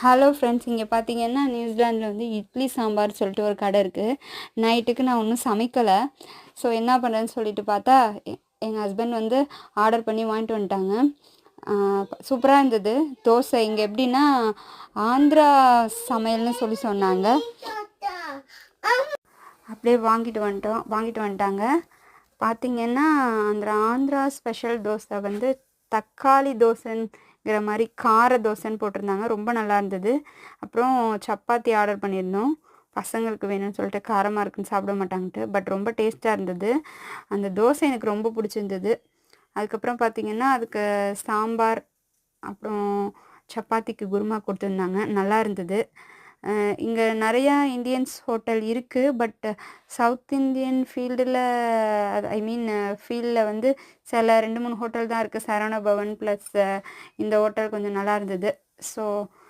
Hello friends, இங்கே பார்த்தீங்கன்னா நியூசிலாண்டில் வந்து இட்லி சாம்பார் சொல்லிட்டு ஒரு கடை இருக்குது. நைட்டுக்கு நான் ஒன்றும் சமைக்கலை. ஸோ என்ன பண்ணுறேன்னு சொல்லிட்டு பார்த்தா எங்கள் ஹஸ்பண்ட் வந்து ஆர்டர் பண்ணி வாங்கிட்டு வந்துட்டாங்க. சூப்பராக இருந்தது தோசை. இங்கே எப்படின்னா ஆந்திரா சமையல்னு சொல்லி சொன்னாங்க. அப்படியே வாங்கிட்டு வந்துட்டாங்க. பார்த்திங்கன்னா அந்த ஆந்திரா ஸ்பெஷல் தோசை வந்து தக்காளி தோசைங்கிற மாதிரி கார தோசைன்னு போட்டிருந்தாங்க. ரொம்ப நல்லா இருந்தது. அப்புறம் சப்பாத்தி ஆர்டர் பண்ணியிருந்தோம். பசங்களுக்கு வேணும்னு சொல்லிட்டு காரமாக இருக்குன்னு சாப்பிட மாட்டாங்கன்ட்டு. பட் ரொம்ப டேஸ்ட்டாக இருந்தது. அந்த தோசை எனக்கு ரொம்ப பிடிச்சிருந்தது. அதுக்கப்புறம் பார்த்திங்கன்னா அதுக்கு சாம்பார், அப்புறம் சப்பாத்திக்கு குருமா கொடுத்துருந்தாங்க. நல்லா இருந்தது. இங்கே நிறையா இந்தியன்ஸ் ஹோட்டல் இருக்குது. பட் சவுத் இந்தியன் ஃபீல்டில் ஃபீல்டில் வந்து சில 2-3 ஹோட்டல் தான் இருக்குது. சரவண பவன் ப்ளஸ் இந்த ஹோட்டல் கொஞ்சம் நல்லா இருந்தது. ஸோ